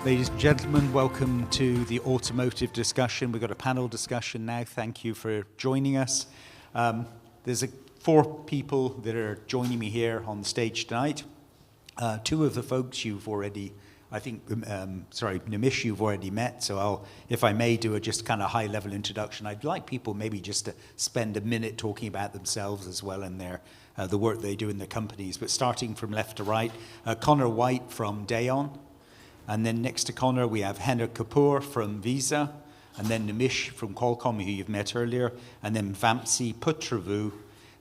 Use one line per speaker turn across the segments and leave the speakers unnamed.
Ladies and gentlemen, welcome to the automotive discussion. We've got a panel discussion now. Thank you for joining us. There's 4 people that are joining me here on stage tonight. 2 of the folks you've already, Nimish you've already met, so if I may do a just kind of high-level introduction. I'd like people maybe just to spend a minute talking about themselves as well and the work they do in their companies. But starting from left to right, Conor White from Daon. And then next to Conor, we have Henna Kapoor from Visa, and then Nimish from Qualcomm, who you've met earlier, and then Vamsi Putrevu,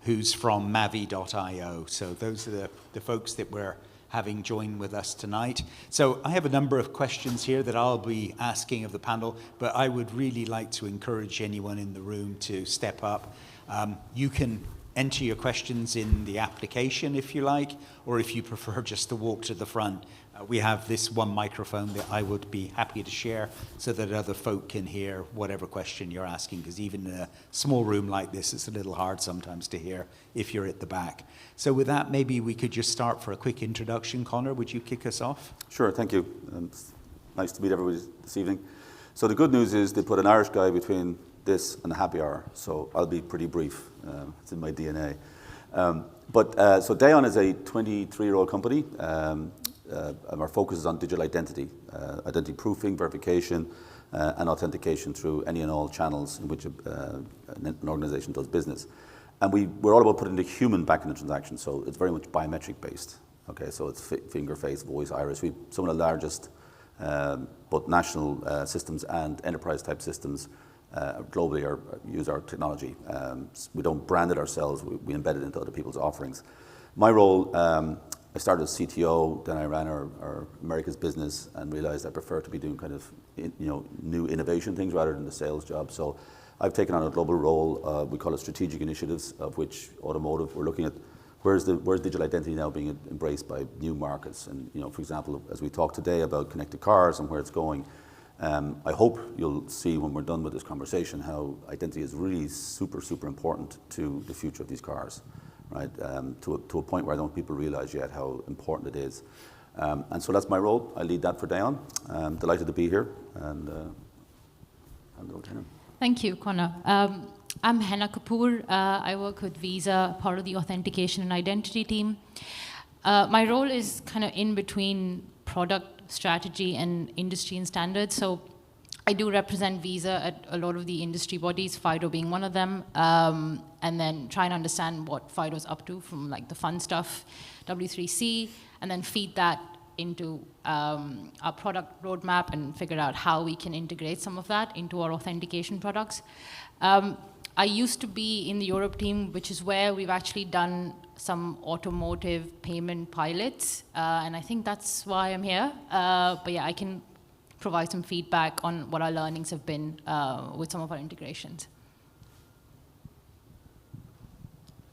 who's from Mavi.io. So those are the folks that we're having join with us tonight. So I have a number of questions here that I'll be asking of the panel, but I would really like to encourage anyone in the room to step up. You can enter your questions in the application if you like, or if you prefer just to walk to the front. We have this one microphone that I would be happy to share so that other folk can hear whatever question you're asking, because even in a small room like this, it's a little hard sometimes to hear if you're at the back. So with that, maybe we could just start for a quick introduction. Conor, would you kick us off?
Sure, thank you. It's nice to meet everybody this evening. So the good news is they put an Irish guy between this and a happy hour, so I'll be pretty brief. It's in my DNA. So Daon is a 23-year-old company. And our focus is on digital identity, identity proofing, verification, and authentication through any and all channels in which an organization does business. And we're all about putting the human back in the transaction, so it's very much biometric based. Okay, so it's finger, face, voice, iris. We some of the largest both national systems and enterprise type systems globally use our technology. We don't brand it ourselves, we embed it into other people's offerings. My role, I started as CTO, then I ran our America's business and realized I prefer to be doing kind of new innovation things rather than the sales job. So I've taken on a global role. We call it strategic initiatives, of which automotive. We're looking at where's digital identity now being embraced by new markets. And for example, as we talk today about connected cars and where it's going, I hope you'll see when we're done with this conversation how identity is really super, super important to the future of these cars. Right, to a point where I don't think people realize yet how important it is. And so that's my role. I lead that for Daon. I'm delighted to be here. And hand over to Henna.
Thank you, Conor. I'm Henna Kapoor. I work with Visa, part of the authentication and identity team. My role is kind of in between product strategy and industry and standards. So I do represent Visa at a lot of the industry bodies, FIDO being one of them, and then try and understand what FIDO's up to from like the fun stuff, W3C, and then feed that into our product roadmap and figure out how we can integrate some of that into our authentication products. I used to be in the Europe team, which is where we've actually done some automotive payment pilots, and I think that's why I'm here. But yeah, I can provide some feedback on what our learnings have been with some of our integrations.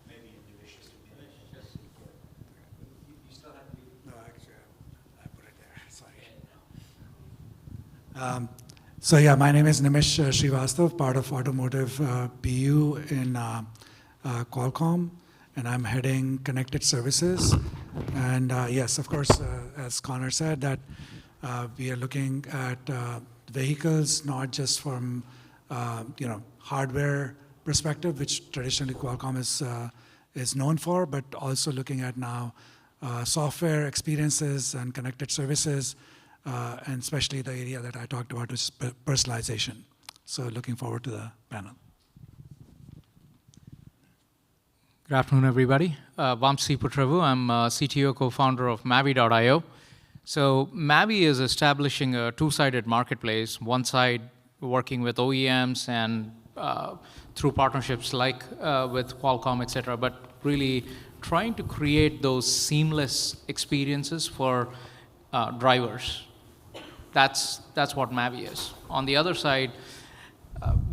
Maybe Nimish just a minute. You still have to.
No, actually, I put it there. Sorry. So yeah, my name is Nimish Shrivastava, part of automotive BU in Qualcomm, and I'm heading connected services. And yes, of course, as Conor said, that we are looking at vehicles not just from hardware perspective, which traditionally Qualcomm is known for, but also looking at now software experiences and connected services, and especially the area that I talked about is personalization. So looking forward to the panel.
Good afternoon, everybody. Vamsi Putrevu. I'm CTO, co-founder of Mavi.io. So Mavi is establishing a two-sided marketplace, one side working with OEMs and through partnerships like with Qualcomm, et cetera, but really trying to create those seamless experiences for drivers. That's what Mavi is. On the other side,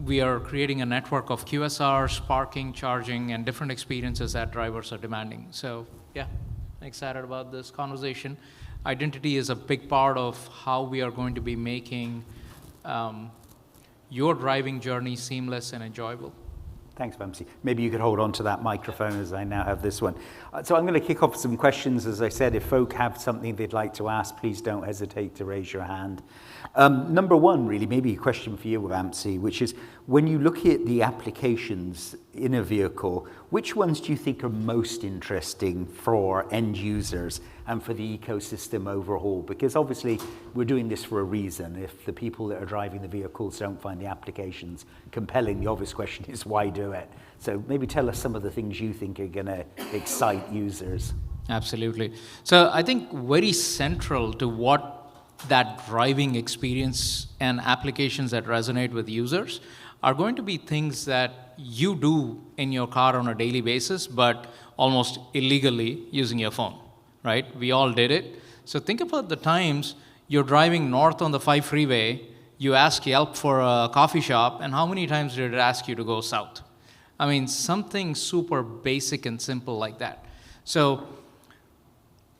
we are creating a network of QSRs, parking, charging, and different experiences that drivers are demanding. So yeah, excited about this conversation. Identity is a big part of how we are going to be making your driving journey seamless and enjoyable.
Thanks, Vamsi. Maybe you could hold on to that microphone as I now have this one. So I'm going to kick off some questions. As I said, if folk have something they'd like to ask, please don't hesitate to raise your hand. Number one, really, maybe a question for you, Vamsi, which is, when you look at the applications in a vehicle, which ones do you think are most interesting for end users and for the ecosystem overall? Because obviously we're doing this for a reason. If the people that are driving the vehicles don't find the applications compelling, the obvious question is, why do it? So maybe tell us some of the things you think are going to excite users.
Absolutely. So I think very central to what that driving experience and applications that resonate with users are going to be things that you do in your car on a daily basis, but almost illegally using your phone, right? We all did it. So think about the times you're driving north on the 5 freeway, you ask Yelp for a coffee shop, and how many times did it ask you to go south? I mean, something super basic and simple like that. So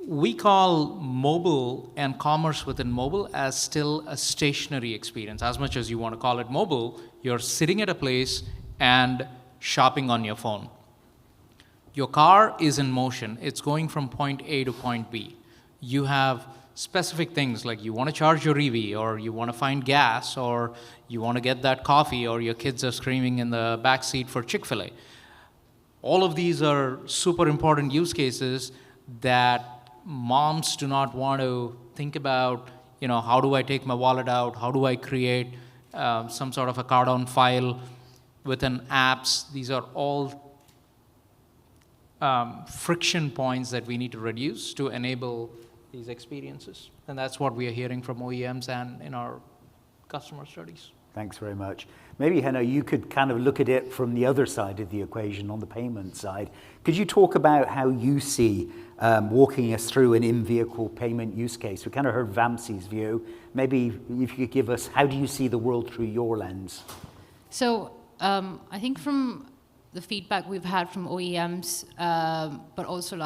we call mobile and commerce within mobile as still a stationary experience. As much as you want to call it mobile, you're sitting at a place and shopping on your phone. Your car is in motion. It's going from point A to point B. You have specific things like you want to charge your EV, or you want to find gas, or you want to get that coffee, or your kids are screaming in the back seat for Chick-fil-A. All of these are super important use cases that moms do not want to think about, how do I take my wallet out? How do I create some sort of a card on file within apps? These are all friction points that we need to reduce to enable these experiences. And that's what we are hearing from OEMs and in our customer studies.
Thanks very much. Maybe, Henna, you could kind of look at it from the other side of the equation, on the payment side. Could you talk about how you see walking us through an in-vehicle payment use case? We kind of heard Vamsi's view. Maybe if you could give us, how do you see the world through your lens?
So I think from the feedback we've had from OEMs, but also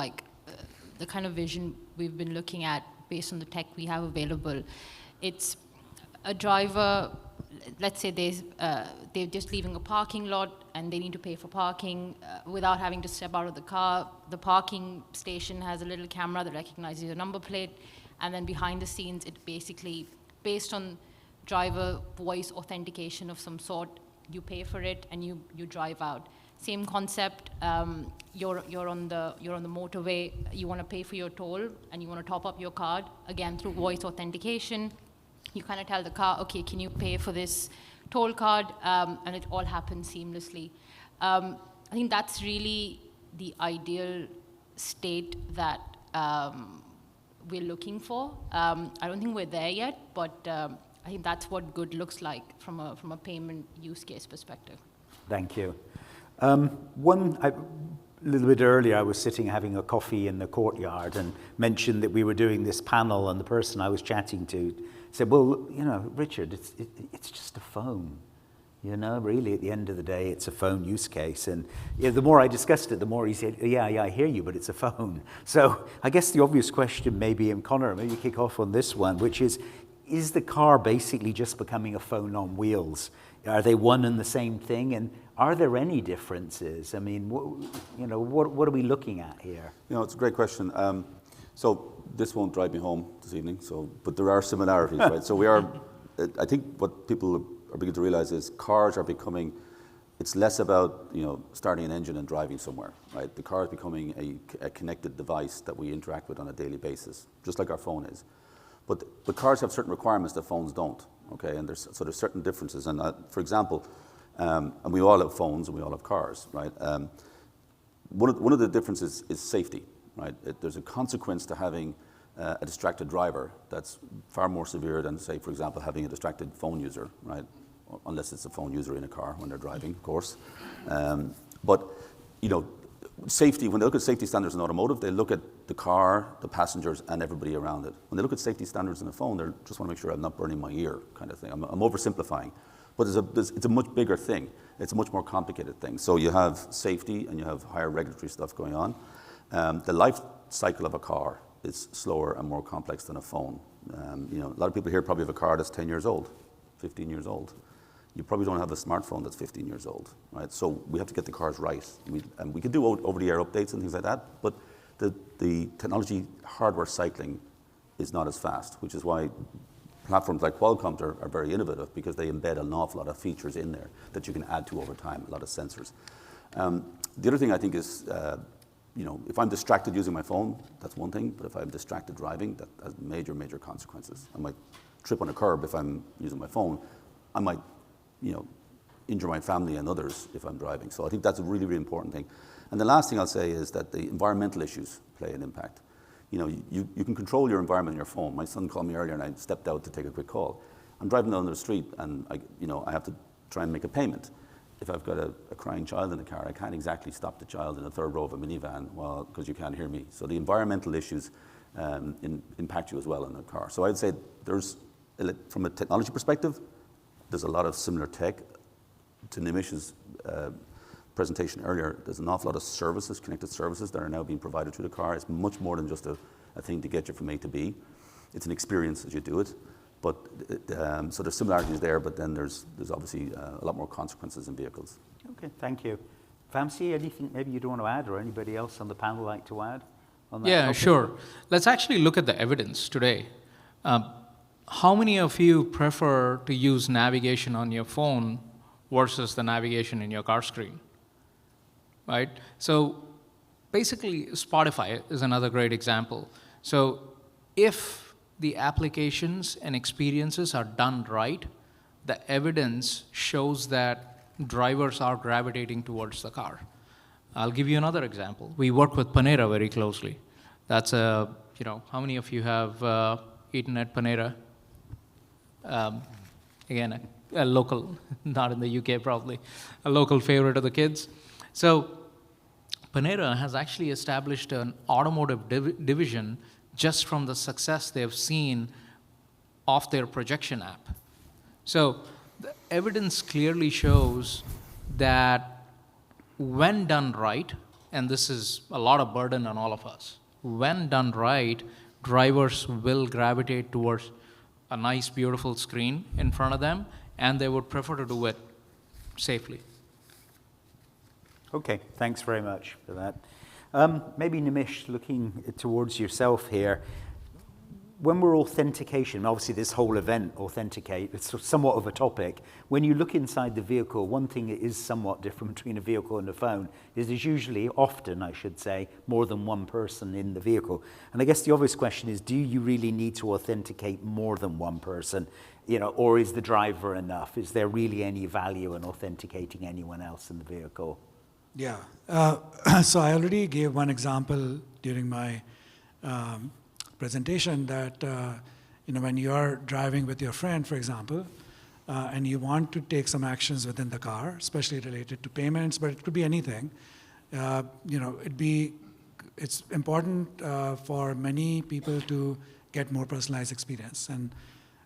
the kind of vision we've been looking at based on the tech we have available, it's a driver. Let's say they're just leaving a parking lot and they need to pay for parking without having to step out of the car. The parking station has a little camera that recognizes your number plate, and then behind the scenes, it basically, based on driver voice authentication of some sort, you pay for it and you drive out. Same concept. You're on the motorway. You want to pay for your toll and you want to top up your card, again through voice authentication. You kind of tell the car, okay, can you pay for this toll card? And it all happens seamlessly. I think that's really the ideal state that we're looking for. I don't think we're there yet, but I think that's what good looks like from a payment use case perspective.
Thank you. A little bit earlier, I was sitting having a coffee in the courtyard and mentioned that we were doing this panel, and the person I was chatting to said, well, Richard, it's just a phone. Really, at the end of the day, it's a phone use case. And the more I discussed it, the more he said, yeah, I hear you, but it's a phone. So I guess the obvious question maybe, and Conor, maybe kick off on this one, which is the car basically just becoming a phone on wheels? Are they one and the same thing? And are there any differences? I mean, what are we looking at here?
It's a great question. So this won't drive me home this evening, but there are similarities, right? So I think what people are beginning to realize is cars are becoming, it's less about, starting an engine and driving somewhere, right? The car is becoming a connected device that we interact with on a daily basis, just like our phone is. But cars have certain requirements that phones don't, okay? And there's certain differences. And for example, and we all have phones and we all have cars, right? One of the differences is safety, right? There's a consequence to having a distracted driver that's far more severe than, say, for example, having a distracted phone user, right? Unless it's a phone user in a car when they're driving, of course. But safety, when they look at safety standards in automotive, they look at the car, the passengers, and everybody around it. When they look at safety standards in a phone, they just want to make sure I'm not burning my ear, kind of thing. I'm oversimplifying. But it's a much bigger thing. It's a much more complicated thing. So you have safety and you have higher regulatory stuff going on. The life cycle of a car is slower and more complex than a phone. A lot of people here probably have a car that's 10 years old, 15 years old. you probably don't have a smartphone that's 15 years old, right? So we have to get the cars right. And we can do over-the-air updates and things like that, but the technology hardware cycling is not as fast, which is why platforms like Qualcomm are very innovative, because they embed an awful lot of features in there that you can add to over time, a lot of sensors. The other thing I think is, if I'm distracted using my phone, that's one thing, but if I'm distracted driving, that has major, major consequences. I might trip on a curb if I'm using my phone. I might, injure my family and others if I'm driving. So I think that's a really, really important thing. And the last thing I'll say is that the environmental issues play an impact. You can control your environment on your phone. My son called me earlier and I stepped out to take a quick call. I'm driving down the street and I have to try and make a payment. If I've got a crying child in the car, I can't exactly stop the child in the third row of a minivan, because you can't hear me. So the environmental issues impact you as well in the car. So I'd say from a technology perspective, there's a lot of similar tech. To Nimish's presentation earlier, there's an awful lot of services, connected services, that are now being provided to the car. It's much more than just a thing to get you from A to B. It's an experience as you do it. But so there's similarities there, but then there's obviously a lot more consequences in vehicles.
Okay, thank you. Vamsi, anything maybe you don't want to add, or anybody else on the panel like to add on that topic?
Sure. Let's actually look at the evidence today. How many of you prefer to use navigation on your phone versus the navigation in your car screen? Right? So basically, Spotify is another great example. So if the applications and experiences are done right, the evidence shows that drivers are gravitating towards the car. I'll give you another example. We work with Panera very closely. That's how many of you have eaten at Panera? Again, a local, not in the UK probably, a local favorite of the kids. So Panera has actually established an automotive division just from the success they've seen of their projection app. So the evidence clearly shows that when done right, and this is a lot of burden on all of us, when done right, drivers will gravitate towards a nice, beautiful screen in front of them, and they would prefer to do it safely.
Okay, thanks very much for that. Maybe Nimish, looking towards yourself here, when we're authentication, obviously this whole event, authenticate, it's somewhat of a topic. When you look inside the vehicle, one thing that is somewhat different between a vehicle and a phone is there's usually, often I should say, more than one person in the vehicle. And I guess the obvious question is, do you really need to authenticate more than one person? Or is the driver enough? Is there really any value in authenticating anyone else in the vehicle?
Yeah. So I already gave one example during my presentation that when you are driving with your friend, for example, and you want to take some actions within the car, especially related to payments, but it could be anything. It's important for many people to get more personalized experience. And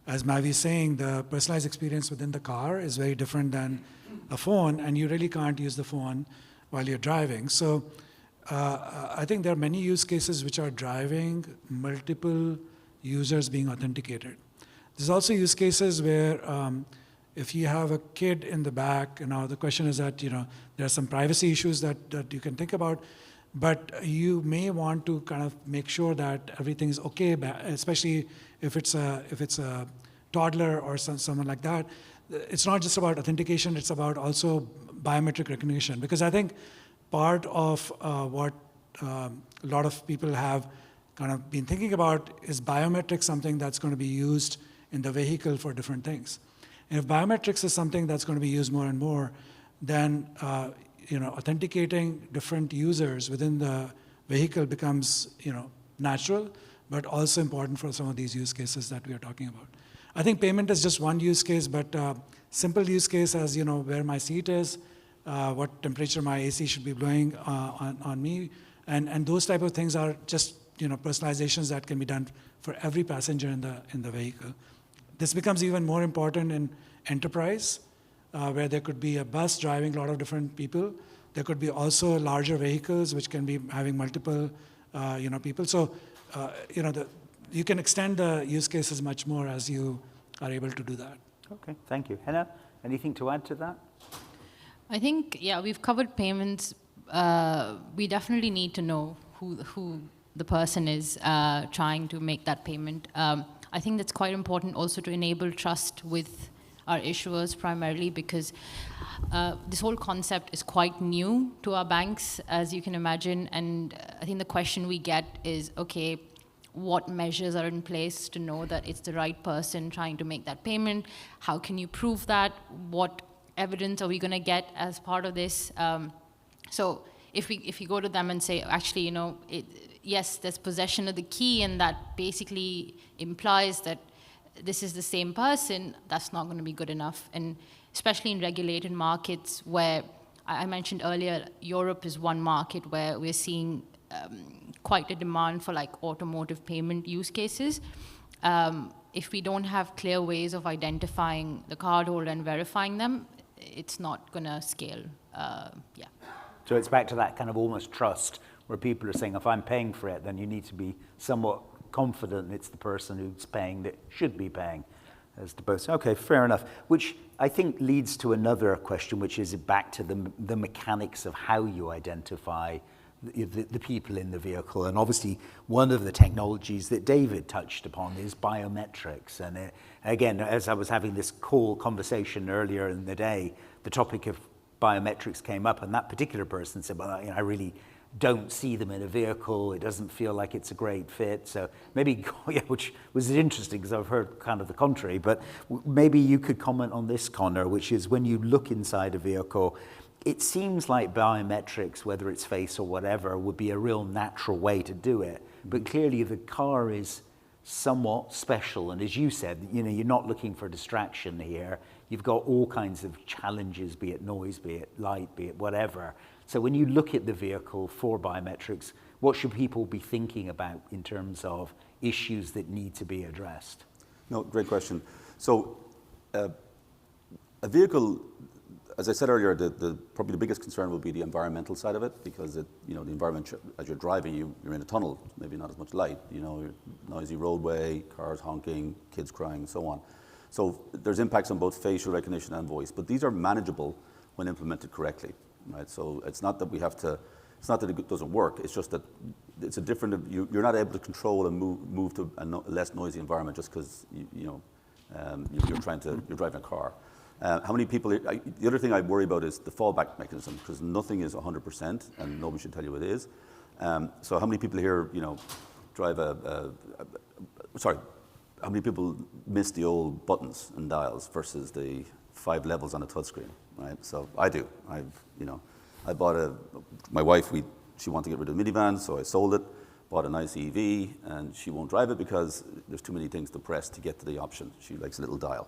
as Mavi is saying, the personalized experience within the car is very different than a phone, and you really can't use the phone while you're driving. So I think there are many use cases which are driving multiple users being authenticated. There's also use cases where if you have a kid in the back, the question is that there are some privacy issues that you can think about, but you may want to kind of make sure that everything is okay, especially if it's a toddler or someone like that. It's not just about authentication, it's about also biometric recognition, because I think part of what a lot of people have kind of been thinking about is biometrics something that's going to be used in the vehicle for different things. And if biometrics is something that's going to be used more and more, then authenticating different users within the vehicle becomes natural, but also important for some of these use cases that we are talking about. I think payment is just one use case, but simple use case as where my seat is, what temperature my AC should be blowing on me, and those type of things are just personalizations that can be done for every passenger in the vehicle. This becomes even more important in enterprise, where there could be a bus driving a lot of different people. There could be also larger vehicles which can be having multiple people. So you can extend the use cases much more as you are able to do that.
Okay, thank you. Henna, Anything to add to that?
I think, yeah, we've covered payments. We definitely need to know who the person is trying to make that payment. I think that's quite important also to enable trust with our issuers primarily, because this whole concept is quite new to our banks, as you can imagine. And I think the question we get is, okay, what measures are in place to know that it's the right person trying to make that payment? How can you prove that? What evidence are we going to get as part of this? So if we go to them and say, actually, you know, yes, there's possession of the key, and that basically implies that this is the same person, that's not going to be good enough. And especially in regulated markets where, I mentioned earlier, Europe is one market where we're seeing quite a demand for like automotive payment use cases. If we don't have clear ways of identifying the cardholder and verifying them, it's not going to scale. Yeah.
So it's back to that kind of almost trust, where people are saying, if I'm paying for it, then you need to be somewhat confident it's the person who's paying that should be paying, as opposed to, okay, fair enough. Which I think leads to another question, which is back to the mechanics of how you identify the people in the vehicle. And obviously, one of the technologies that David touched upon is biometrics. And again, as I was having this conversation earlier in the day, the topic of biometrics came up, and that particular person said, well, you know, I really don't see them in a vehicle. It doesn't feel like it's a great fit. So maybe, yeah, which was interesting because I've heard kind of the contrary, but maybe you could comment on this, Conor, which is when you look inside a vehicle, it seems like biometrics, whether it's face or whatever, would be a real natural way to do it. But clearly the car is somewhat special. And as you said, you know, you're not looking for distraction here. You've got all kinds of challenges, be it noise, be it light, be it whatever. So when you look at the vehicle for biometrics, what should people be thinking about in terms of issues that need to be addressed?
No, great question. So a vehicle, as I said earlier, probably the biggest concern will be the environmental side of it, because the environment, as you're driving, you're in a tunnel, maybe not as much light, noisy roadway, cars honking, kids crying, and so on. So there's impacts on both facial recognition and voice, but these are manageable when implemented correctly, right? So it's not that it's not that it doesn't work, it's just that it's a different, you're not able to control and move to a less noisy environment just because, you're driving a car. How many people, the other thing I worry about is the fallback mechanism, because nothing is 100% and nobody should tell you it is. So how many people here, drive how many people miss the old buttons and dials versus the 5 levels on a touchscreen, right? So I do. I bought my wife, she wanted to get rid of the minivan, so I sold it, bought a nice EV, and she won't drive it because there's too many things to press to get to the option. She likes a little dial,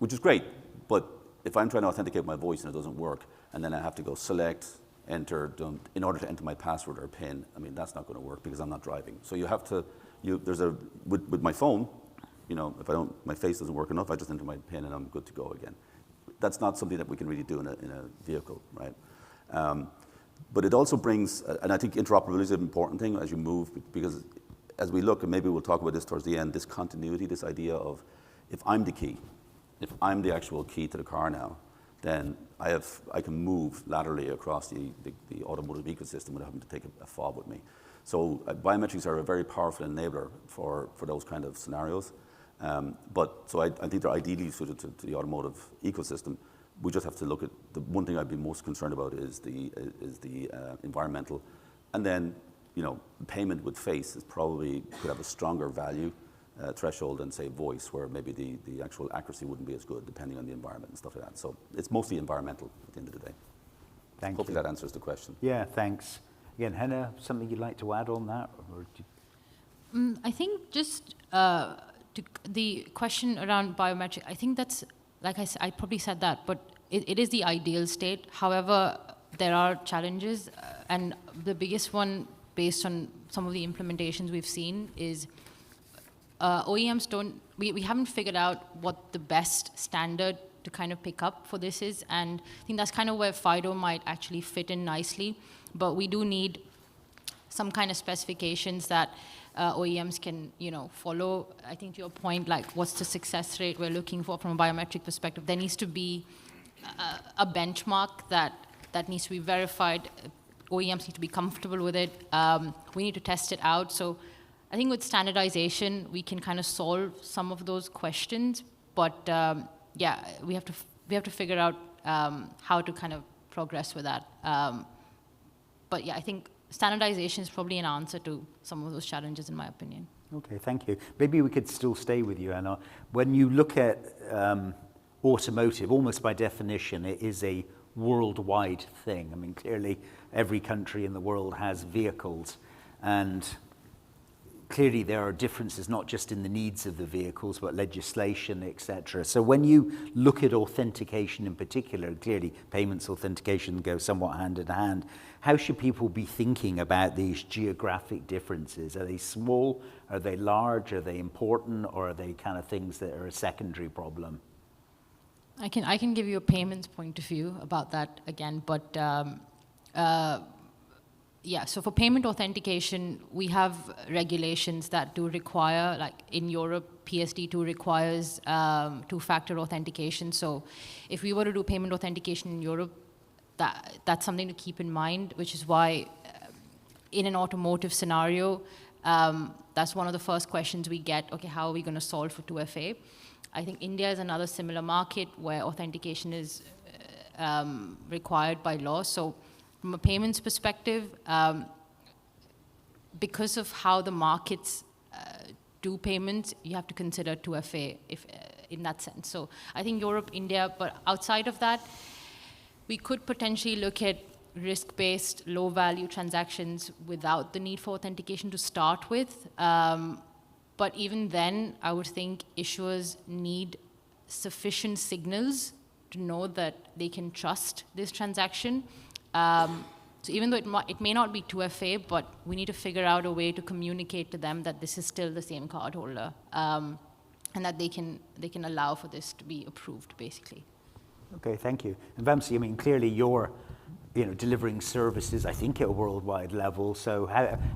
which is great. But if I'm trying to authenticate my voice and it doesn't work, and then I have to go select, enter, in order to enter my password or PIN, I mean, that's not going to work because I'm not driving. So you have to, with my phone, if my face doesn't work enough, I just enter my PIN and I'm good to go again. That's not something that we can really do in a vehicle, right? But it also brings, and I think interoperability is an important thing as you move, because as we look, and maybe we'll talk about this towards the end, this continuity, this idea of if I'm the key, if I'm the actual key to the car now, then I can move laterally across the automotive ecosystem without having to take a fob with me. So biometrics are a very powerful enabler for those kind of scenarios. So I think they're ideally suited to the automotive ecosystem. We just have to look at the one thing I'd be most concerned about is the environmental, and then payment with face could have a stronger value threshold than say voice, where maybe the actual accuracy wouldn't be as good depending on the environment and stuff like that. So it's mostly environmental at the end of the day. Hopefully that answers the question.
Yeah, thanks. Again, Henna, something you'd like to add on that?
I think just the question around biometric, I think that's, like I said, I probably said that, but it is the ideal state. However, there are challenges, and the biggest one, based on some of the implementations we've seen, is OEMs we haven't figured out what the best standard to kind of pick up for this is, and I think that's kind of where FIDO might actually fit in nicely. But we do need some kind of specifications that OEMs can, follow. I think to your point, like what's the success rate we're looking for from a biometric perspective? There needs to be a benchmark that needs to be verified. OEMs need to be comfortable with it. We need to test it out. So I think with standardization, we can kind of solve some of those questions. But yeah, we have to figure out how to kind of progress with that. But yeah, I think standardization is probably an answer to some of those challenges, in my opinion.
Okay, thank you. Maybe we could still stay with you, Anna. When you look at automotive, almost by definition, it is a worldwide thing. I mean, clearly, every country in the world has vehicles, and clearly there are differences not just in the needs of the vehicles, but legislation, etc. So when you look at authentication in particular, clearly payments authentication go somewhat hand in hand, how should people be thinking about these geographic differences? Are they small? Are they large? Are they important? Or are they kind of things that are a secondary problem?
I can give you a payments point of view about that again, but yeah, so for payment authentication, we have regulations that do require, like in Europe, PSD2 requires two-factor authentication. So if we were to do payment authentication in Europe, that's something to keep in mind, which is why in an automotive scenario, that's one of the first questions we get, okay, how are we going to solve for 2FA? I think India is another similar market where authentication is required by law. So from a payments perspective, because of how the markets do payments, you have to consider 2FA in that sense. So I think Europe, India, but outside of that, we could potentially look at risk-based, low-value transactions without the need for authentication to start with. But even then, I would think issuers need sufficient signals to know that they can trust this transaction. So even though it may not be 2FA, but we need to figure out a way to communicate to them that this is still the same cardholder, and that they can allow for this to be approved, basically.
Okay, thank you. And Vamsi, I mean, clearly you're delivering services, I think, at a worldwide level. So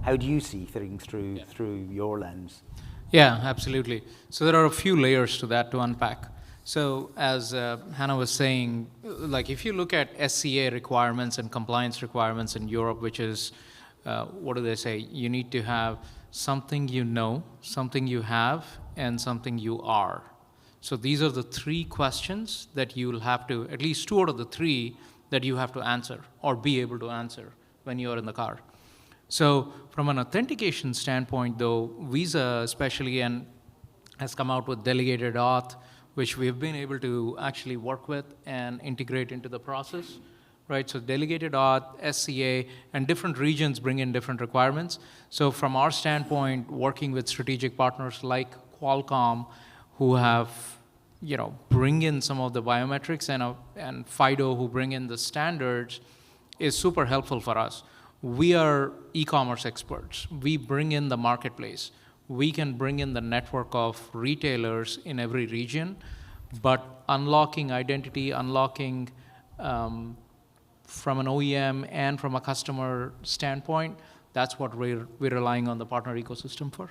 how do you see things through your lens?
Yeah, absolutely. So there are a few layers to that to unpack. So as Hannah was saying, like if you look at SCA requirements and compliance requirements in Europe, which is, what do they say? You need to have something you know, something you have, and something you are. So these are the three questions that you'll have to, at least two out of the three that you have to answer or be able to answer when you're in the car. So from an authentication standpoint, though, Visa especially has come out with delegated auth, which we have been able to actually work with and integrate into the process, right? So delegated auth, SCA, and different regions bring in different requirements. So from our standpoint, working with strategic partners like Qualcomm, who have, bring in some of the biometrics and FIDO, who bring in the standards, is super helpful for us. We are e-commerce experts. We bring in the marketplace. We can bring in the network of retailers in every region, but unlocking identity, unlocking from an OEM and from a customer standpoint, that's what we're relying on the partner ecosystem for.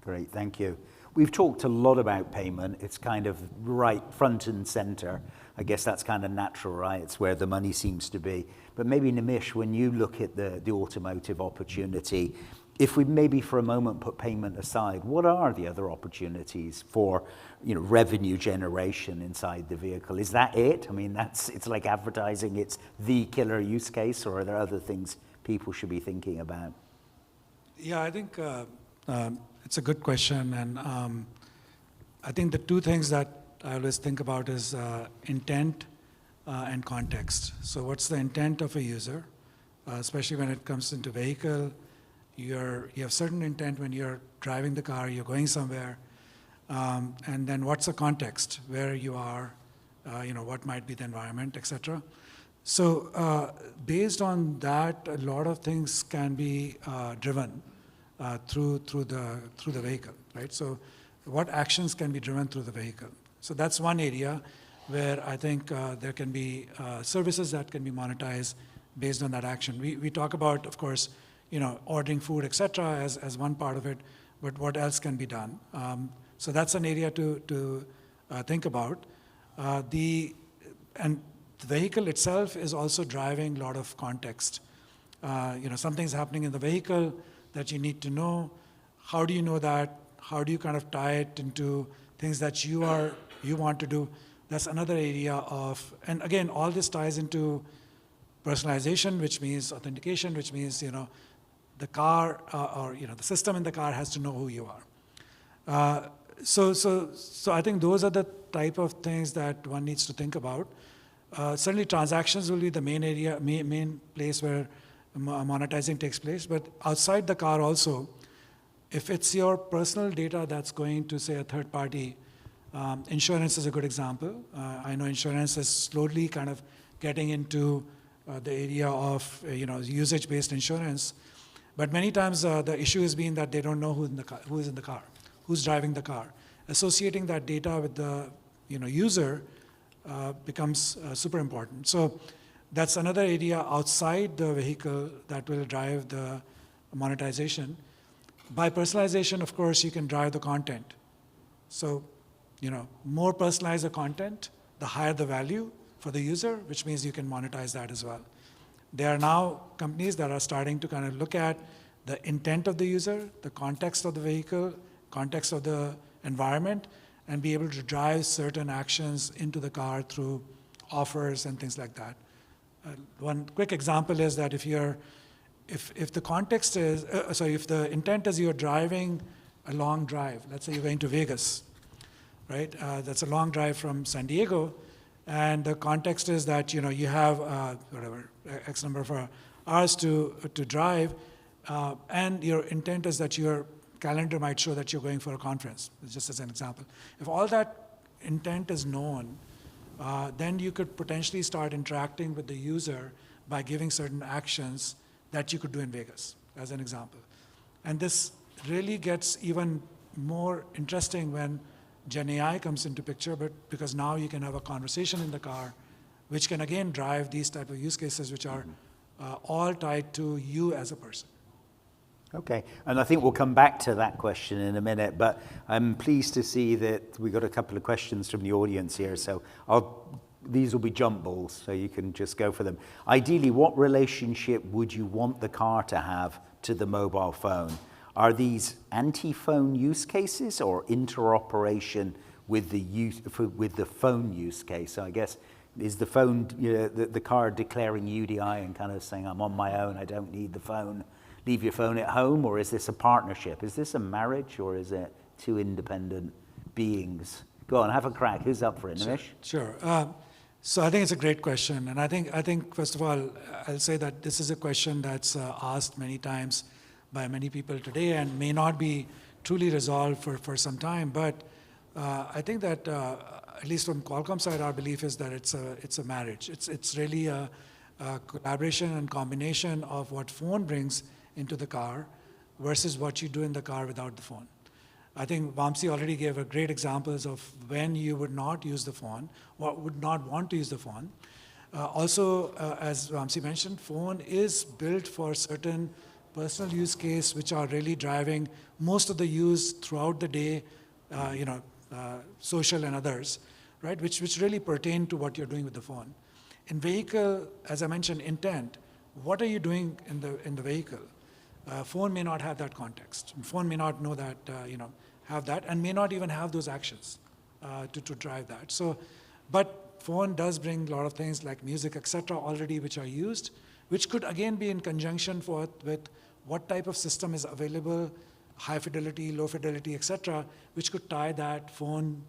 Great, thank you. We've talked a lot about payment. It's kind of right front and center. I guess that's kind of natural, right? It's where the money seems to be. But maybe, Nimish, when you look at the automotive opportunity, if we maybe for a moment put payment aside, what are the other opportunities for revenue generation inside the vehicle? Is that it? I mean, it's like advertising, it's the killer use case, or are there other things people should be thinking about?
Yeah, I think it's a good question, and I think the two things that I always think about is intent and context. So what's the intent of a user, especially when it comes into vehicle? You have certain intent when you're driving the car, you're going somewhere, and then what's the context, where you are, what might be the environment, etc. So based on that, a lot of things can be driven through the vehicle, right? So what actions can be driven through the vehicle? So that's one area where I think there can be services that can be monetized based on that action. We talk about, of course, ordering food, etc., as one part of it, but what else can be done? So that's an area to think about. And the vehicle itself is also driving a lot of context. Something's happening in the vehicle that you need to know. How do you know that? How do you kind of tie it into things that you want to do? That's another area of, and again, all this ties into personalization, which means authentication, which means the car or the system in the car has to know who you are. So I think those are the type of things that one needs to think about. Certainly, transactions will be the main area, main place where monetizing takes place. But outside the car also, if it's your personal data that's going to, say, a third party, insurance is a good example. I know insurance is slowly kind of getting into the area of usage-based insurance. But many times the issue has been that they don't know who is in the car, who's driving the car. Associating that data with the user becomes super important. So that's another area outside the vehicle that will drive the monetization. By personalization, of course, you can drive the content. So, more personalized the content, the higher the value for the user, which means you can monetize that as well. There are now companies that are starting to kind of look at the intent of the user, the context of the vehicle, context of the environment, and be able to drive certain actions into the car through offers and things like that. One quick example is that if the context is, if the intent is you're driving a long drive, let's say you're going to Vegas, right? That's a long drive from San Diego, and the context is that you have X number of hours to drive, and your intent is that your calendar might show that you're going for a conference, just as an example. If all that intent is known, then you could potentially start interacting with the user by giving certain actions that you could do in Vegas, as an example. And this really gets even more interesting when Gen AI comes into picture, but because now you can have a conversation in the car, which can again drive these type of use cases, which are all tied to you as a person.
Okay, and I think we'll come back to that question in a minute, but I'm pleased to see that we got a couple of questions from the audience here, so these will be jump balls, so you can just go for them. Ideally, what relationship would you want the car to have to the mobile phone? Are these anti-phone use cases or interoperation with the phone use case? So I guess, is the phone, the car declaring UDI and kind of saying, I'm on my own, I don't need the phone, leave your phone at home, or is this a partnership? Is this a marriage, or is it two independent beings? Go on, have a crack. Who's up for it, Nimish?
Sure. So I think it's a great question, and I think first of all, I'll say that this is a question that's asked many times by many people today, and may not be truly resolved for some time. But I think that at least from Qualcomm side, our belief is that it's a marriage. It's really a collaboration and combination of what phone brings into the car versus what you do in the car without the phone. I think Vamsi already gave a great examples of when you would not use the phone, or would not want to use the phone. Also, as Vamsi mentioned, phone is built for certain personal use case, which are really driving most of the use throughout the day, social and others, right? Which really pertain to what you're doing with the phone. In vehicle, as I mentioned, intent. What are you doing in the vehicle? Phone may not have that context. Phone may not know that, have that, and may not even have those actions to drive that. So, but phone does bring a lot of things like music, etc., already, which are used, which could again be in conjunction with what type of system is available, high fidelity, low fidelity, etc., which could tie that phone,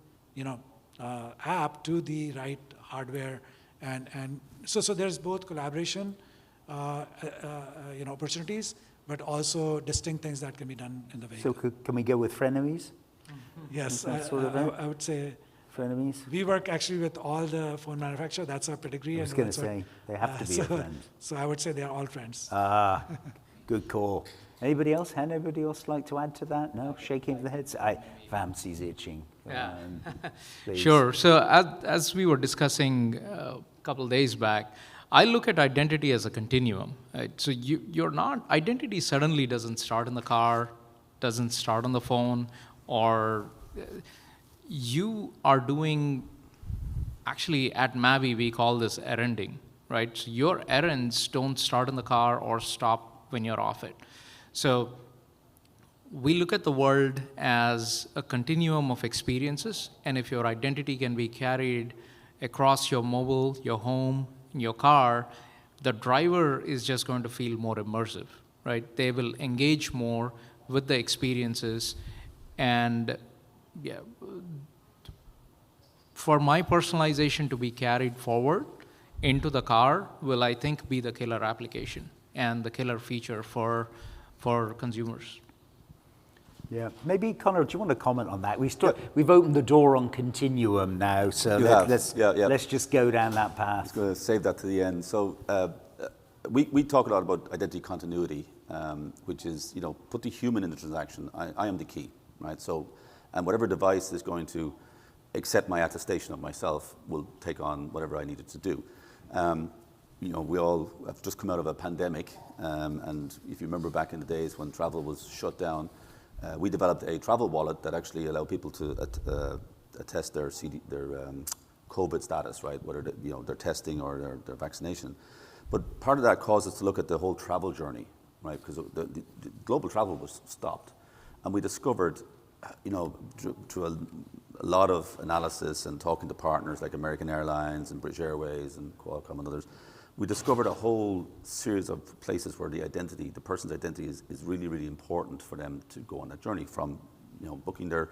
app to the right hardware, and so there's both collaboration, opportunities, but also distinct things that can be done in the vehicle.
So can we go with frenemies?
Yes,
That sort of thing?
I would say
Frenemies?
we work actually with all the phone manufacturers. That's our pedigree.
I was going to say, they have to be a friend.
So I would say they are all friends.
Good call. Anybody else? Anybody else like to add to that? No? Shaking of the heads? Vamsi's itching.
Yeah.
Please.
Sure. So as we were discussing a couple of days back, I look at identity as a continuum. Right? So identity suddenly doesn't start in the car, doesn't start on the phone, or you are doing, actually at Mavi, we call this erranding, right? So your errands don't start in the car or stop when you're off it. So we look at the world as a continuum of experiences, and if your identity can be carried across your mobile, your home, your car, the driver is just going to feel more immersive, right? They will engage more with the experiences, and yeah, for my personalization to be carried forward into the car will, I think, be the killer application and the killer feature for consumers.
Yeah, maybe Conor, do you want to comment on that? We've opened the door on continuum now, so let's just go down that path.
I was going to save that to the end. So we talk a lot about identity continuity, which is, put the human in the transaction. I am the key, right? So, and whatever device is going to accept my attestation of myself will take on whatever I needed to do. We all have just come out of a pandemic, and if you remember back in the days when travel was shut down, we developed a travel wallet that actually allowed people to attest their COVID status, right? Whether their testing or their vaccination. But part of that caused us to look at the whole travel journey, right? Because the global travel was stopped, and we discovered, through a lot of analysis and talking to partners like American Airlines and British Airways and Qualcomm and others, we discovered a whole series of places where the person's identity is really, really important for them to go on that journey, from booking their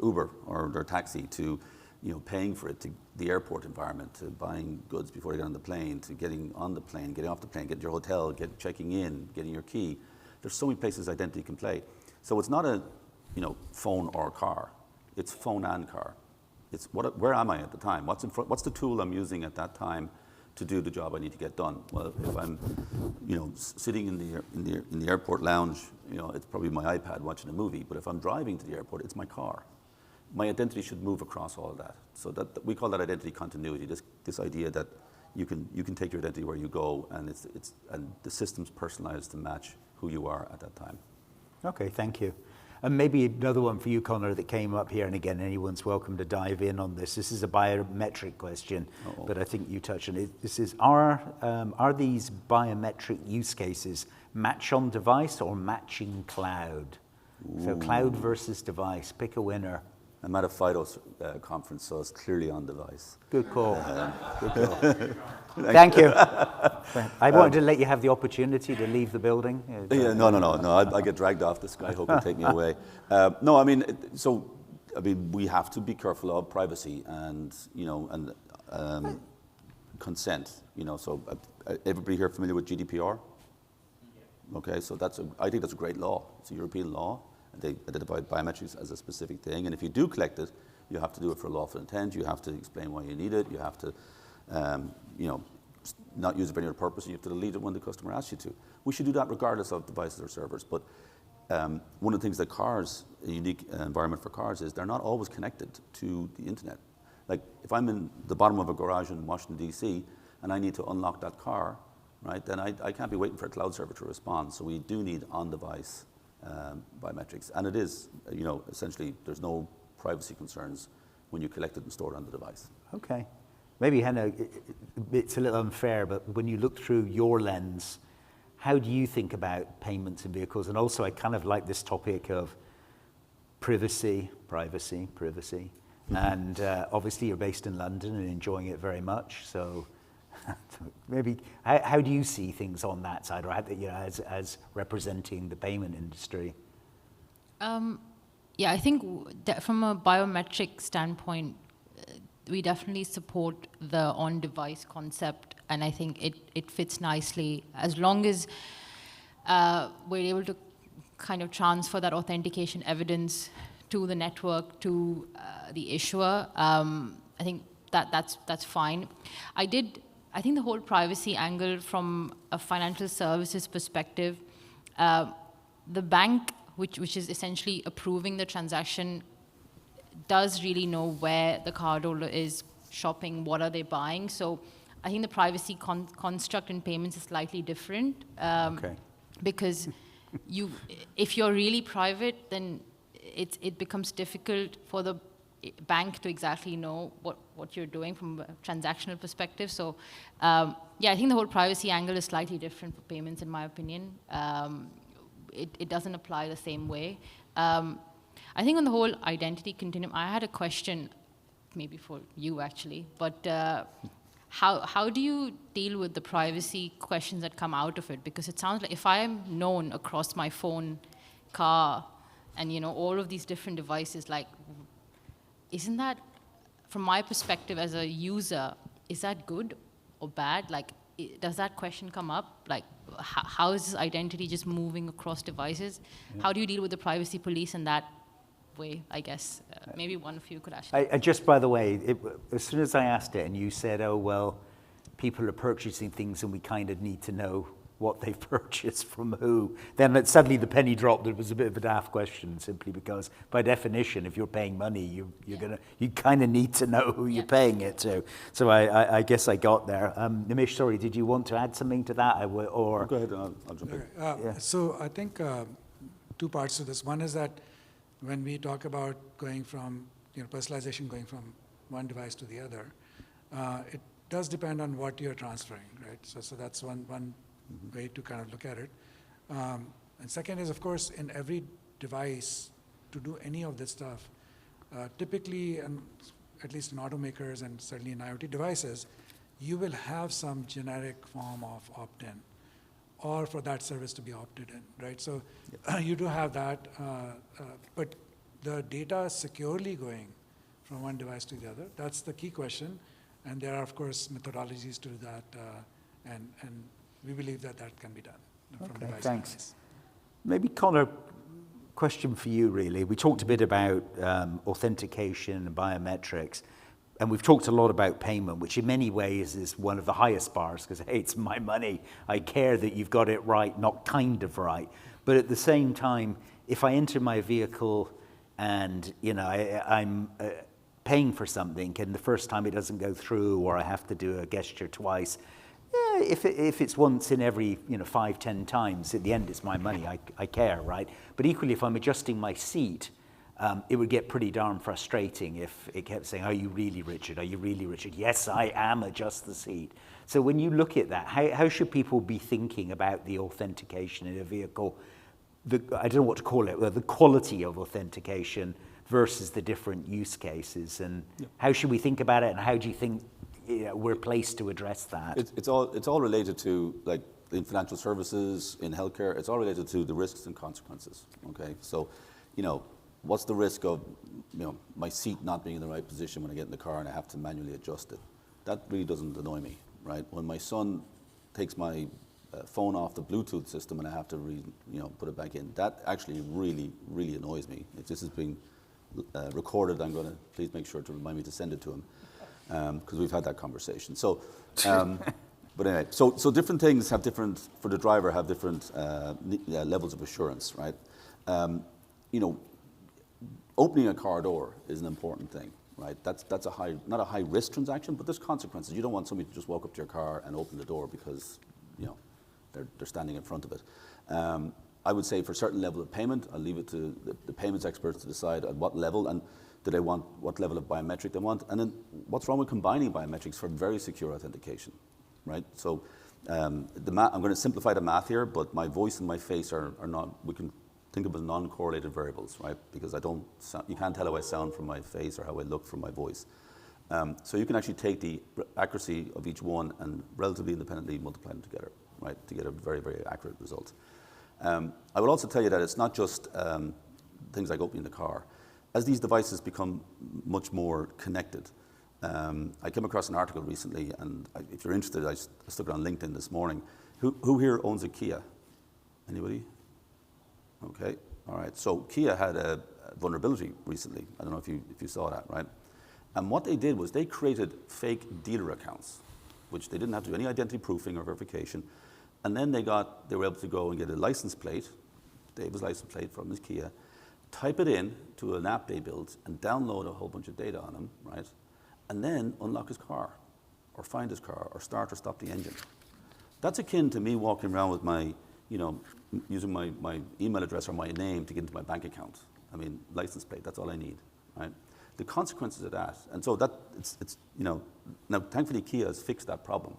Uber or their taxi to paying for it, to the airport environment, to buying goods before they get on the plane, to getting on the plane, getting off the plane, getting your hotel, checking in, getting your key. There's so many places identity can play. So it's not a phone or car. It's phone and car. It's where am I at the time? What's the tool I'm using at that time to do the job I need to get done? Well, if I'm, sitting in the airport lounge, it's probably my iPad watching a movie. But if I'm driving to the airport, it's my car. My identity should move across all of that. So that we call that identity continuity. This idea that you can take your identity where you go, and and the system's personalized to match who you are at that time.
Okay, thank you. And maybe another one for you, Conor, that came up here, and again, anyone's welcome to dive in on this. This is a biometric question, but I think you touched on it. This is, are these biometric use cases match on device or matching cloud? Ooh. So cloud versus device, pick a winner.
I'm at a FIDO conference, so it's clearly on device.
Good call. Good call. Thank you. I wanted to let you have the opportunity to leave the building.
No. I get dragged off. This guy hoping to take me away. We have to be careful of privacy and consent. So everybody here familiar with GDPR? Okay, so I think that's a great law. It's a European law. They identify biometrics as a specific thing, and if you do collect it, you have to do it for lawful intent. You have to explain why you need it. You have to, not use it for any other purpose. And you have to delete it when the customer asks you to. We should do that regardless of devices or servers. But one of the things that cars, a unique environment for cars, is they're not always connected to the internet. Like if I'm in the bottom of a garage in Washington D.C. and I need to unlock that car, right? Then I can't be waiting for a cloud server to respond. So we do need on-device biometrics, and it is, essentially, there's no privacy concerns when you collect it and store it on the device.
Okay. Maybe, Henna, it's a little unfair, but when you look through your lens, how do you think about payments in vehicles? And also, I kind of like this topic of privacy. And obviously, you're based in London and enjoying it very much, so maybe, how do you see things on that side, or as representing the payment industry?
I think from a biometric standpoint, we definitely support the on-device concept, and I think it fits nicely as long as we're able to kind of transfer that authentication evidence to the network, to the issuer. I think that's fine. I think the whole privacy angle from a financial services perspective, the bank, which is essentially approving the transaction, does really know where the cardholder is shopping, what are they buying. So I think the privacy construct in payments is slightly different.
Okay.
Because if you're really private, then it becomes difficult for the bank to exactly know what you're doing from a transactional perspective. So yeah, I think the whole privacy angle is slightly different for payments, in my opinion. It doesn't apply the same way. I think on the whole identity continuum, I had a question, maybe for you actually, but how do you deal with the privacy questions that come out of it? Because it sounds like if I am known across my phone, car, and all of these different devices, like, isn't that, from my perspective as a user, is that good or bad? Like, does that question come up? Like, how is this identity just moving across devices? Yeah. How do you deal with the privacy police in that way, I guess? Maybe one of you could actually.
Just by the way, as soon as I asked it and you said, oh, well, people are purchasing things and we kind of need to know what they've purchased from who, then suddenly the penny dropped. It was a bit of a daft question, simply because by definition, if you're paying money, you kind of need to know who you're paying it to. So I guess I got there. Nimish, sorry, did you want to add something to that? Or
go ahead, and I'll jump in.
So I think two parts to this. One is that when we talk about going from personalization, going from one device to the other, it does depend on what you're transferring, right? So that's one way to kind of look at it. And second is, of course, in every device, to do any of this stuff, typically, and at least in automakers and certainly in IoT devices, you will have some generic form of opt-in, or for that service to be opted in, right? So you do have that, but the data securely going from one device to the other, that's the key question. And there are, of course, methodologies to do that, and we believe that can be done from device to device.
Maybe, Conor, question for you, really. We talked a bit about authentication and biometrics, and we've talked a lot about payment, which in many ways is one of the highest bars, because, hey, it's my money. I care that you've got it right, not kind of right. But at the same time, if I enter my vehicle and I'm paying for something, and the first time it doesn't go through, or I have to do a gesture twice, if it's once in every 5-10 times, at the end it's my money. I care, right? But equally, if I'm adjusting my seat, it would get pretty darn frustrating if it kept saying, "Are you really Richard? Are you really Richard?" Yes, I am. Adjust the seat. So when you look at that, how should people be thinking about the authentication in a vehicle? I don't know what to call it. The quality of authentication versus the different use cases, and how should we think about it? And how do you think we're placed to address that?
It's all related to, like, in financial services, in healthcare. It's all related to the risks and consequences. Okay, so what's the risk of my seat not being in the right position when I get in the car and I have to manually adjust it? That really doesn't annoy me, right? When my son takes my phone off the Bluetooth system and I have to put it back in, that actually really, really annoys me. If this is being recorded, I'm going to please make sure to remind me to send it to him, because we've had that conversation. So, but anyway, so different things have different, for the driver, have different levels of assurance, right? Opening a car door is an important thing, right? That's not a high risk transaction, but there's consequences. You don't want somebody to just walk up to your car and open the door because they're standing in front of it. I would say for a certain level of payment, I'll leave it to the payments experts to decide at what level, and do they want, what level of biometric they want, and then what's wrong with combining biometrics for very secure authentication, right? So I'm going to simplify the math here, but my voice and my face are not, we can think of as non-correlated variables, right? Because you can't tell how I sound from my face or how I look from my voice. So you can actually take the accuracy of each one and relatively independently multiply them together, right, to get a very, very accurate result. I will also tell you that it's not just things like opening the car. As these devices become much more connected, I came across an article recently, and if you're interested, I stuck it on LinkedIn this morning. Who here owns a Kia? Anybody? Okay, all right. So Kia had a vulnerability recently. I don't know if you saw that, right? And what they did was they created fake dealer accounts, which they didn't have to do any identity proofing or verification. And then they were able to go and get a license plate, David's license plate from his Kia, type it in to an app they built, and download a whole bunch of data on him, right? And then unlock his car, or find this car, or start or stop the engine. That's akin to me walking around with my, using my email address or my name to get into my bank account. I mean, license plate, that's all I need, right? The consequences of that, and so that, now thankfully Kia has fixed that problem.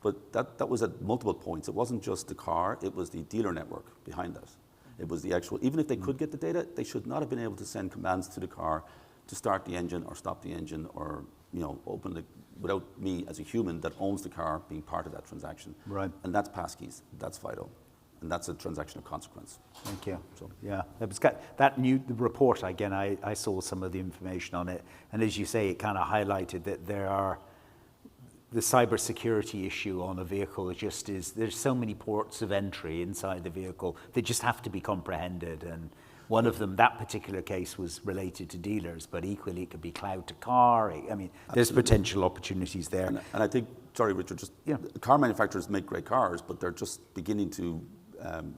But that was at multiple points. It wasn't just the car, it was the dealer network behind that. It was the actual, even if they could get the data, they should not have been able to send commands to the car to start the engine or stop the engine or open the, without me as a human that owns the car being part of that transaction.
Right.
And that's passkeys, that's FIDO. And that's a transaction of consequence.
Thank you.
So.
Yeah, it was that new report, again, I saw some of the information on it. And as you say, it kind of highlighted that the cybersecurity issue on a vehicle there's so many ports of entry inside the vehicle that just have to be comprehended. And one of them, that particular case, was related to dealers, but equally it could be cloud to car. I mean, there's potential opportunities there.
And I think, sorry, Richard, car manufacturers make great cars, but they're just beginning to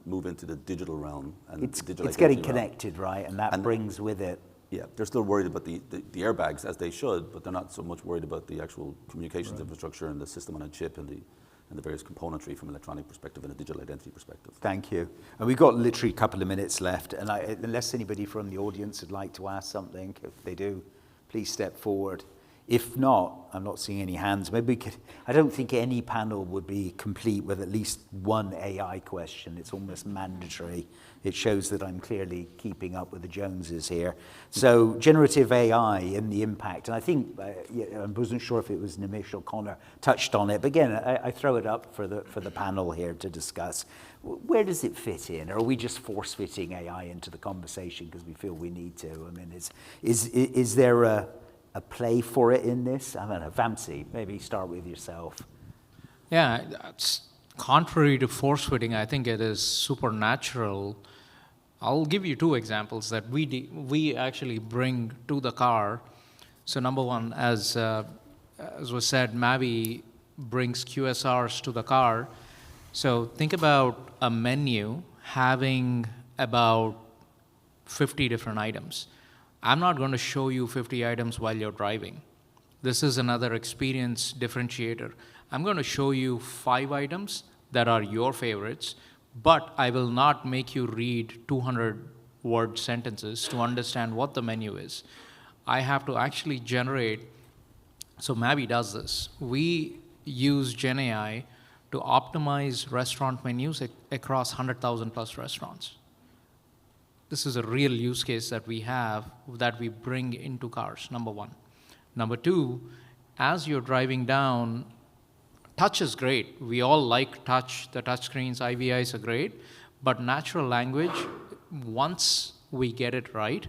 move into the digital realm. And
it's
digital
getting
realm.
connected, right? And that brings with it.
Yeah, they're still worried about the airbags, as they should, but they're not so much worried about the actual communications infrastructure and the system on a chip and the various componentry from an electronic perspective and a digital identity perspective.
Thank you. And we've got literally a couple of minutes left, and unless anybody from the audience would like to ask something, if they do, please step forward. If not, I'm not seeing any hands. Maybe we could, I don't think any panel would be complete with at least one AI question. It's almost mandatory. It shows that I'm clearly keeping up with the Joneses here. So generative AI and the impact, and I think, I wasn't sure if it was Nimish or Conor touched on it, but again, I throw it up for the panel here to discuss. Where does it fit in? Or are we just force-fitting AI into the conversation because we feel we need to? I mean, is there a play for it in this? I don't know, Vamsi, maybe start with yourself.
Yeah, it's contrary to force-fitting, I think it is supernatural. I'll give you two examples that we actually bring to the car. So number one, as was said, Mavi brings QSRs to the car. So think about a menu having about 50 different items. I'm not going to show you 50 items while you're driving. This is another experience differentiator. I'm going to show you 5 items that are your favorites, but I will not make you read 200-word sentences to understand what the menu is. I have to actually generate, so Mavi does this. We use GenAI to optimize restaurant menus across 100,000 plus restaurants. This is a real use case that we have that we bring into cars, number one. Number two, as you're driving down, touch is great. We all like touch. The touch screens, IVIs are great. But natural language, once we get it right,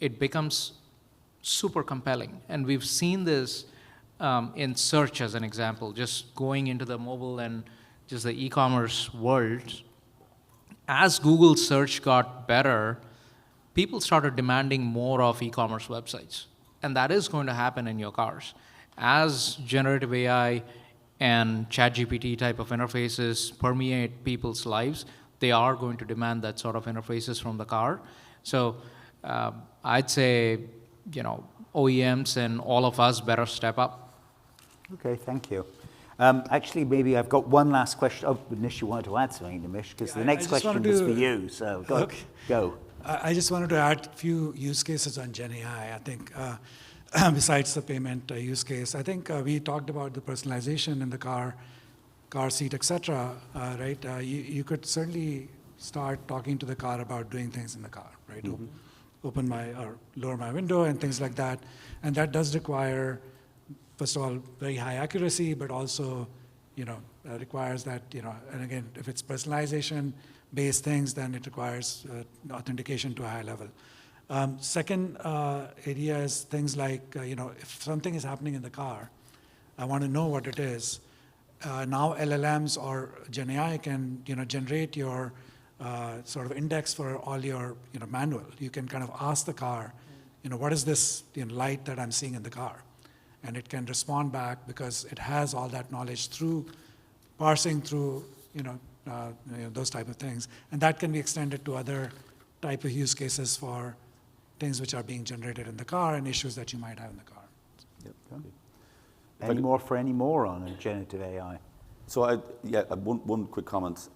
it becomes super compelling. And we've seen this in search as an example, just going into the mobile and just the e-commerce world. As Google search got better, people started demanding more of e-commerce websites. And that is going to happen in your cars. As generative AI and ChatGPT type of interfaces permeate people's lives, they are going to demand that sort of interfaces from the car. So I'd say, OEMs and all of us better step up.
Okay, thank you. Actually, maybe I've got one last question. Oh, Nimish, you wanted to add something, Nimish, because the next question was for you. So go.
I just wanted to add a few use cases on GenAI. I think besides the payment use case, I think we talked about the personalization in the car seat, etc. Right? You could certainly start talking to the car about doing things in the car, right? Mm-hmm. Open or lower my window and things like that, and that does require, first of all, very high accuracy, but also, requires that, and again, if it's personalization-based things, then it requires authentication to a high level. Second area is things like, if something is happening in the car, I want to know what it is. Now LLMs or GenAI can, generate your sort of index for all your, manual. You can kind of ask the car, what is this light that I'm seeing in the car? And it can respond back because it has all that knowledge through parsing through, those type of things. And that can be extended to other type of use cases for things which are being generated in the car and issues that you might have in the car.
Yep.
Any more on generative AI?
So one quick comment,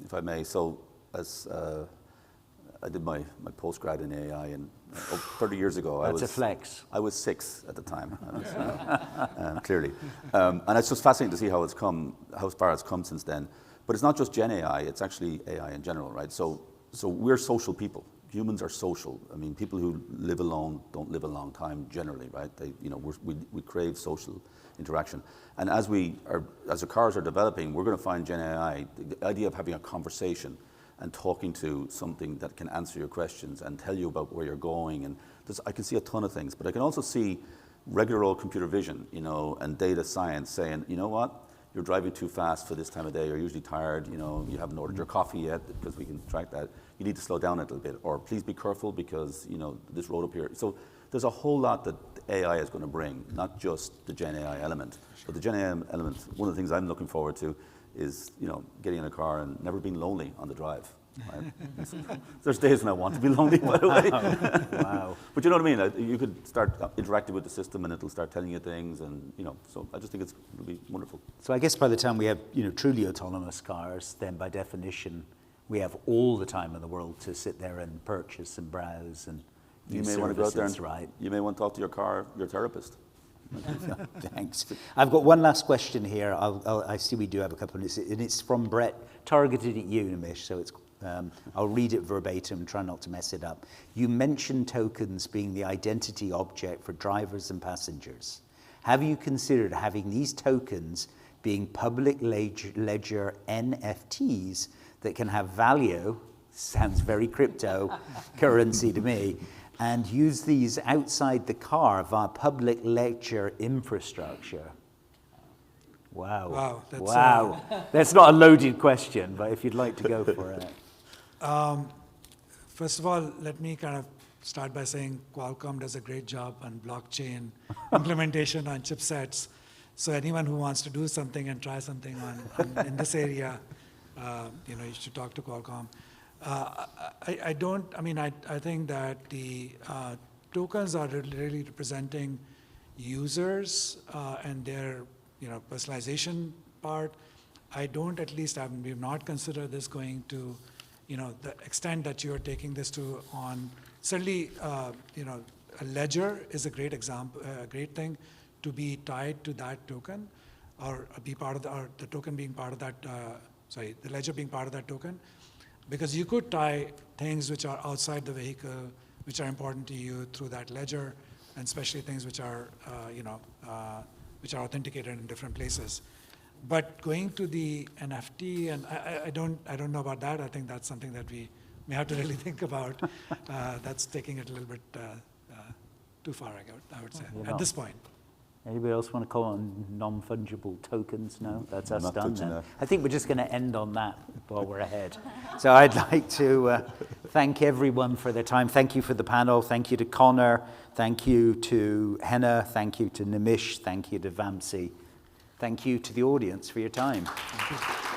if I may. So as I did my postgrad in AI, and 30 years ago,
That's a flex.
I was 6 at the time, clearly. And it's just fascinating to see how far it's come since then. But it's not just Gen AI; it's actually AI in general, right? So we're social people. Humans are social. I mean, people who live alone don't live a long time generally, right? We crave social interaction. And as the cars are developing, we're going to find Gen AI, the idea of having a conversation and talking to something that can answer your questions and tell you about where you're going. And I can see a ton of things, but I can also see regular old computer vision, and data science saying, you know what? You're driving too fast for this time of day. You're usually tired. You haven't ordered your coffee yet because we can track that. You need to slow down a little bit, or please be careful because this road up here. So there's a whole lot that AI is going to bring, not just the Gen AI element, but the Gen AI element. One of the things I'm looking forward to is getting in a car and never being lonely on the drive. Right? There's days when I want to be lonely, by the way.
Wow.
But you know what I mean? You could start interacting with the system and it'll start telling you things, and so I just think it'll be wonderful.
So I guess by the time we have truly autonomous cars, then by definition we have all the time in the world to sit there and purchase and browse and
you may want to go out there and
right.
You may want to talk to your therapist.
Thanks. I've got one last question here. I see we do have a couple of minutes, and it's from Brett, targeted at you, Nimish. So it's I'll read it verbatim, try not to mess it up. You mentioned tokens being the identity object for drivers and passengers. Have you considered having these tokens being public ledger NFTs that can have value, sounds very cryptocurrency to me, and use these outside the car via public ledger infrastructure? Wow.
Wow.
That's not a loaded question, but if you'd like to go for it.
First of all, let me kind of start by saying Qualcomm does a great job on blockchain implementation on chipsets. So anyone who wants to do something and try something in this area, you should talk to Qualcomm. I think that the tokens are really representing users and their personalization part. We've not considered this going to the extent that you're taking this to on. Certainly, a ledger is a great example, a great thing to be tied to that token, or be part of the token being part of that. The ledger being part of that token, because you could tie things which are outside the vehicle, which are important to you through that ledger, and especially things which are which are authenticated in different places. But going to the NFT, and I don't know about that. I think that's something that we may have to really think about. That's taking it a little bit too far, I would say, at this point.
Anybody else want to call on non-fungible tokens? No, that's us
Not
done
touching
then.
that.
I think we're just going to end on that while we're ahead. So I'd like to thank everyone for their time. Thank you for the panel. Thank you to Conor. Thank you to Henna. Thank you to Nimish. Thank you to Vamsi. Thank you to the audience for your time.
Thank you.